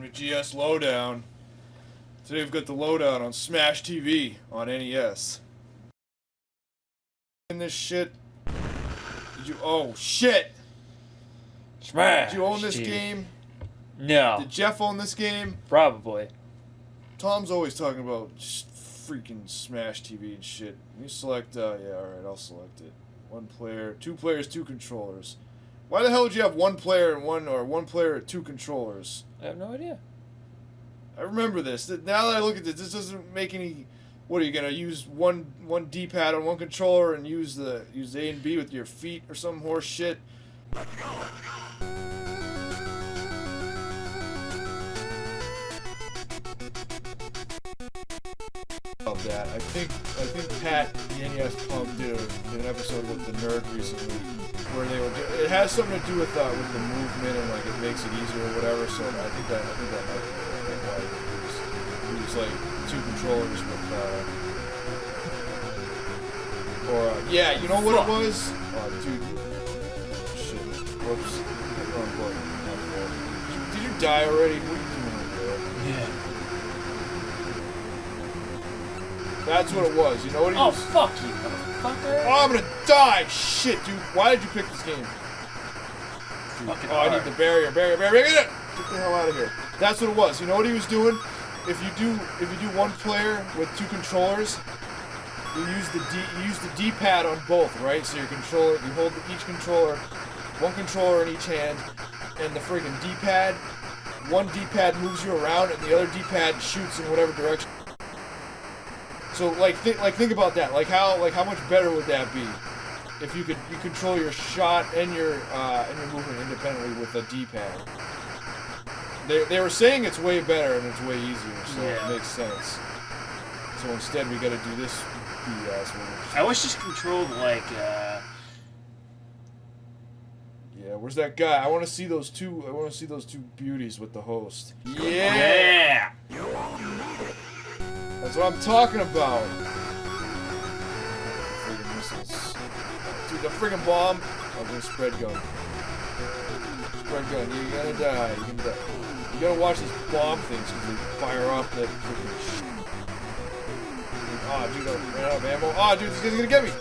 to GS Lowdown. Today we've got the Lowdown on Smash TV on NES. In this shit, did you? Oh shit! Smash. Did you own this TV. game? No. Did Jeff own this game? Probably. Tom's always talking about just freaking Smash TV and shit. You select, yeah, alright, I'll select it. One player, two players, two controllers. Why the hell would you have one player and one player and two controllers? I have no idea. I remember this. Now that I look at this doesn't make any. What are you gonna use one D-pad on one controller and use A and B with your feet or some horse shit? About that, I think Pat, the NES Pump, did an episode with the Nerd recently, where they were. It has something to do with the movement and like it makes it easier or whatever. So I think that might be why he use like two controllers with yeah, you know what it was? Oh, dude, shit, whoops, wrong button. Did you die already? What are you doing over there? Yeah. That's what it was. You know what he was? Fuck you, motherfucker. Oh, I'm gonna die! Shit, dude. Why did you pick this game? Fucking I need the barrier. Get the hell out of here. That's what it was. You know what he was doing? If you do one player with two controllers, you use the D-pad on both, right? So you hold each controller, one controller in each hand, and the friggin' D-pad. One D-pad moves you around, and the other D-pad shoots in whatever direction. So think about that. Like how much better would that be if you control your shot and your movement independently with a D-pad? They were saying it's way better and it's way easier, so yeah. It makes sense. So instead we got to do this BS one. I wish this controlled like. Yeah, where's that guy? I want to see those two. I want to see those two beauties with the host. Yeah. That's what I'm talking about. Friggin' missiles. Dude, the friggin' bomb. Oh, there's a spread gun. Spread gun. You're gonna die. You're gonna die. You gotta watch these bomb things because they fire off that friggin' shit. Oh, dude, I ran out of ammo. Oh, dude, this guy's gonna get me.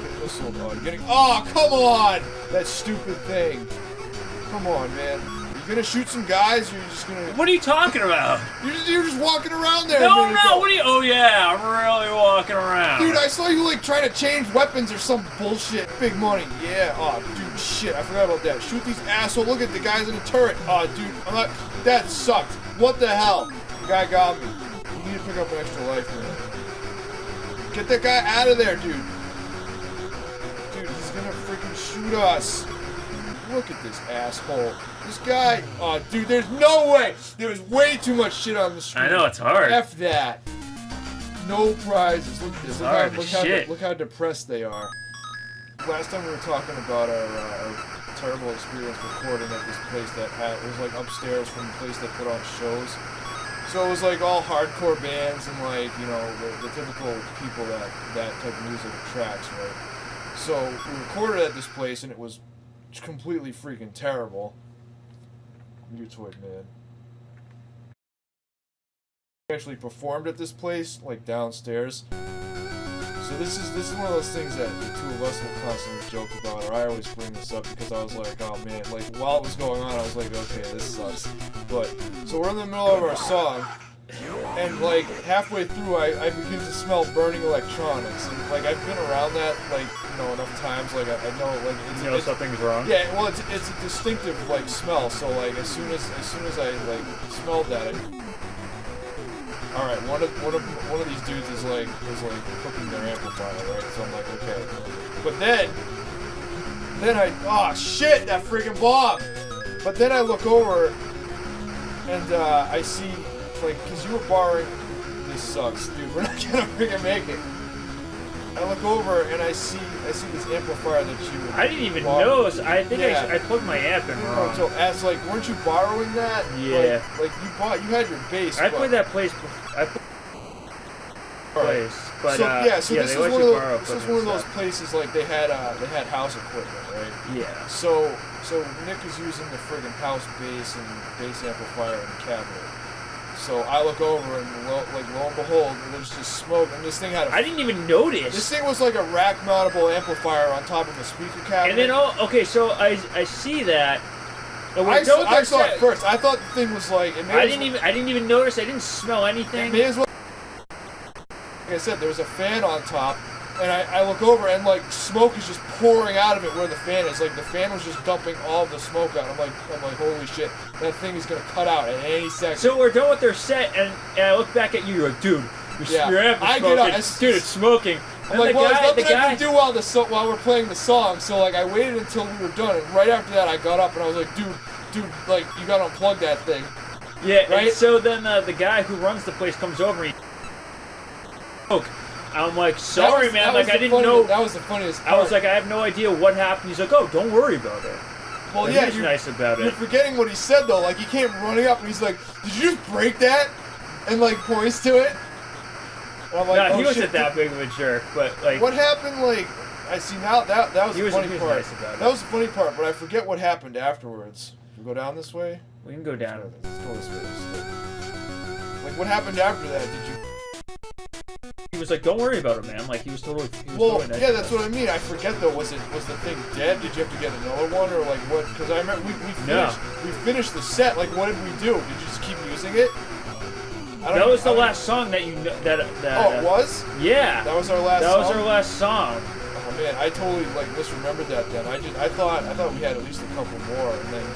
Get missile. Oh, you're getting. Oh, come on! That stupid thing. Come on, man. You gonna shoot some guys, or you're just gonna... What are you talking about? You're just walking around there. No, what are you... Oh, yeah, I'm really walking around. Dude, I saw you, like, trying to change weapons or some bullshit. Big money. Yeah. Oh, dude, shit. I forgot about that. Shoot these assholes. Look at the guys in the turret. Oh, dude, I'm not... That sucked. What the hell? The guy got me. You need to pick up an extra life, man. Get that guy out of there, dude. Dude, he's gonna freaking shoot us. Look at this asshole. This guy, oh dude, there's no way. There's way too much shit on the screen. I know, it's hard. F that. No prizes. Look at this. Look how depressed they are. Last time we were talking about our terrible experience recording at this place it was like upstairs from the place that put on shows. So it was like all hardcore bands and like, you know, the typical people that type of music attracts, right? So we recorded at this place and it was completely freaking terrible. Mutoid man. We actually performed at this place, like downstairs. So this is one of those things that the two of us will constantly joke about, or I always bring this up because I was like, oh man, like while it was going on, I was like, okay, this sucks. But so we're in the middle of our song, and like halfway through, I begin to smell burning electronics, and like I've been around that like enough times, like I know like it's something's wrong. Yeah, well it's a distinctive like smell. So like as soon as I like smelled that, all right, one of these dudes is like cooking their amplifier, right? So I'm like, okay, but then oh shit, that freaking bomb! But then I look over and I see. Like, cause you were borrowing. This sucks, dude. We're not gonna freaking make it. I look over and I see this amplifier that you. I didn't even notice. I think yeah. I plugged my amp in wrong. So as like, weren't you borrowing that? Yeah. Like you had your bass. I played that place. place. But so this they is let one you of borrow those. This is equipment one of and those places like they had house equipment, right? stuff. Yeah. So Nick is using the friggin' house bass and bass amplifier in the cabinet. So I look over and lo and behold, there's just smoke, and this thing had I didn't even notice. This thing was like a rack-mountable amplifier on top of a speaker cabinet. And then okay, so I see that. And I saw it first. I thought the thing was like. I didn't even notice. I didn't smell anything. It may as well. Like I said, there was a fan on top, and I look over and like smoke is just pouring out of it where the fan is. Like the fan was just dumping all the smoke out. I'm like, holy shit, that thing is gonna cut out at any second. So we're done with their set, and I look back at you, you're like, dude, your amp is smoking. Dude, it's smoking. I'm like, well, there's nothing I can do while we're playing the song. So like, I waited until we were done, and right after that, I got up and I was like, dude, like you gotta unplug that thing. Yeah, right. And so then the guy who runs the place comes over and he I'm like, sorry, man. Like, I didn't know. That was the funniest part. I was like, I have no idea what happened. He's like, oh, don't worry about it. Well, and yeah, he was nice about it. You're forgetting what he said though. Like, he came running up and he's like, "Did you just break that?" And like points to it. And I'm like, nah, oh, he wasn't that big of a jerk, but like. What happened? Like, I see now that was the funny part. Nice about that was the funny part, but I forget what happened afterwards. We go down this way. We can go down. Let's go this way. Like, what happened after that? Did you? He was like, "Don't worry about it, man." Like he was totally. Well, yeah, that's what I mean. I forget though. Was the thing dead? Did you have to get another one, or like what? Because I remember we finished the set. Like, what did we do? Did you just keep using it? That was the last song that you that. Oh, it was? Yeah. That was our last. That was our last song. Oh man, I totally like misremembered that. Then I thought we had at least a couple more, and then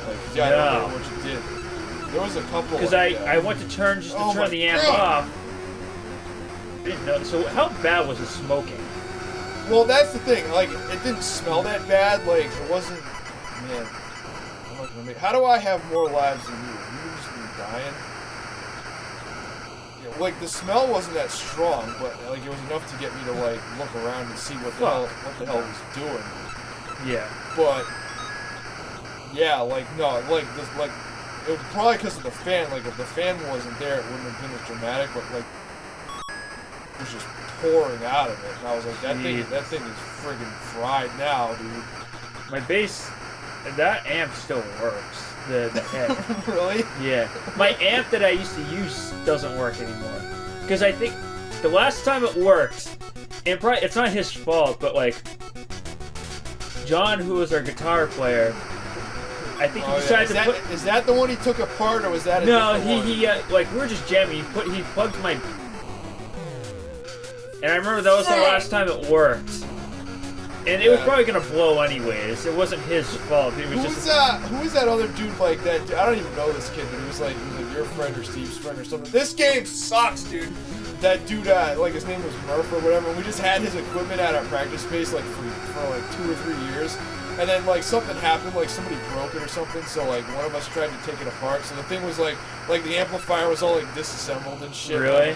like I don't remember what you did. There was a couple. Because I went to turn the amp off. I didn't know. So how bad was the smoking? Well, that's the thing. Like, it didn't smell that bad. Like, it wasn't. Man, I'm not gonna make. How do I have more lives than you? You just been dying. You know, like the smell wasn't that strong, but like it was enough to get me to like look around and see what the hell it was doing. Yeah. But yeah, like no, like this, like it was probably because of the fan. Like if the fan wasn't there, it wouldn't have been as dramatic. But like. Was just pouring out of it, and I was like, that thing is friggin' fried now, dude. My bass, that amp still works. The head. Really? Yeah. My amp that I used to use doesn't work anymore. Because I think the last time it worked, and probably it's not his fault, but like John, who was our guitar player, I think he decided to put. Is that the one he took apart, or was that? No, he like we were just jamming. He plugged my. And I remember that was the last time it worked. And it was probably gonna blow anyways. It wasn't his fault. It was who was that other dude like that? I don't even know this kid, but he was like your friend or Steve's friend or something. This game sucks, dude. That dude, like his name was Murph or whatever. We just had his equipment at our practice space like for like 2 or 3 years. And then like something happened, like somebody broke it or something. So like one of us tried to take it apart. So the thing was like the amplifier was all like disassembled and shit. Really?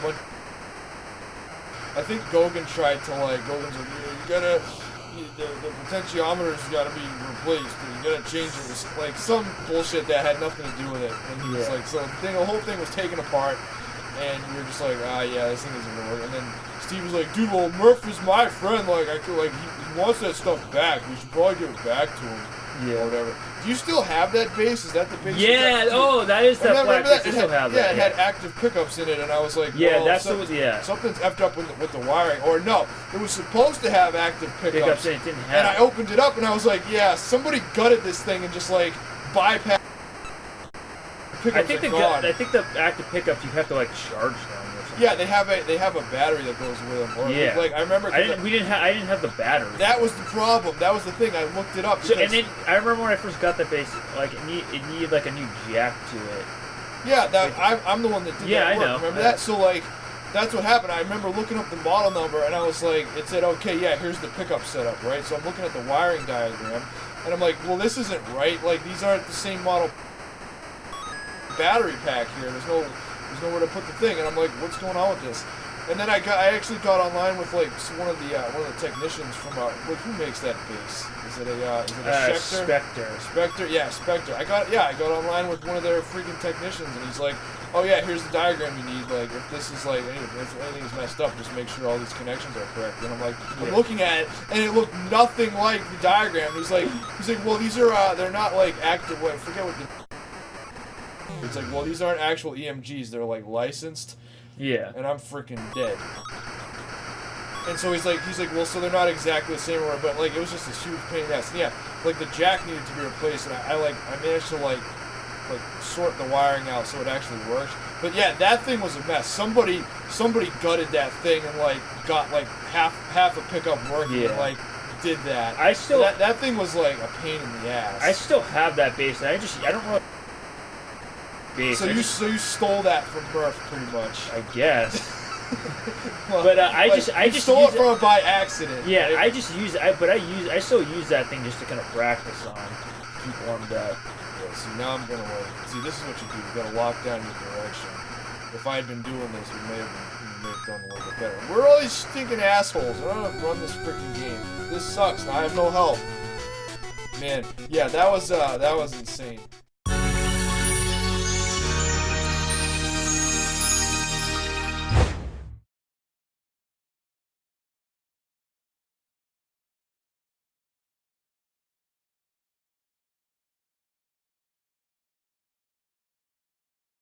I think Gogan's like, the potentiometer's gotta be replaced, and you gotta change it. It was like some bullshit that had nothing to do with it. And he was like, so the whole thing was taken apart, and we were just like, yeah, this thing isn't gonna work. And then Steve was like, dude, well, Murph is my friend, like, he wants that stuff back, we should probably give it back to him. Yeah. Or whatever. Do you still have that bass? Is that the bass? Yeah. Oh, that is that black bass. I still have that. Yeah, it had active pickups in it, and I was like, yeah, well, that's something's effed up with the wiring. Or no, it was supposed to have active pickups, and it didn't have. And I opened it up, and I was like, yeah, somebody gutted this thing and just like bypassed. I think the active pickups you have to like charge them. Yeah, they have a battery that goes with them. Or like I remember. I didn't have the battery. That was the problem. That was the thing. I looked it up. So, and then I remember when I first got the bass, like it needed like a new jack to it. Yeah, I'm the one that did that work. I know. Remember that? So like, that's what happened. I remember looking up the model number, and I was like, it said, okay, yeah, here's the pickup setup, right? So I'm looking at the wiring diagram, and I'm like, well, this isn't right. Like these aren't the same model battery pack here. There's nowhere to put the thing, and I'm like, what's going on with this? And then I actually got online with like one of the technicians from who makes that bass? Is it a Schecter? Spectre. Spectre, yeah, Spectre. I got online with one of their freaking technicians, and he's like, oh yeah, here's the diagram you need. Like, if this is like, if anything's messed up, just make sure all these connections are correct. And I'm like, I'm looking at it, and it looked nothing like the diagram. He's like, well, these are, they're not like active. Wait, I forget what the. It's like, well, these aren't actual EMGs. They're like licensed. Yeah. And I'm freaking dead. And so he's like, well, so they're not exactly the same, but like, it was just a huge pain in the ass. And yeah, like the jack needed to be replaced, and I managed to like sort the wiring out so it actually works. But yeah, that thing was a mess. Somebody gutted that thing and like got like half a pickup working and like did that. I still that thing was like a pain in the ass. I still have that bass, and I don't know. Bass. So you stole that from Murph pretty much. I guess. Well, but I just stole it from him by accident. Yeah, right? I still use that thing just to kind of practice on, keep warmed up. Yeah, see, now I'm gonna see, this is what you do. You gotta lock down your direction. If I had been doing this, we may have done a little bit better. We're all these stinking assholes. I don't run this freaking game. This sucks. Now I have no help. Man, yeah, that was insane.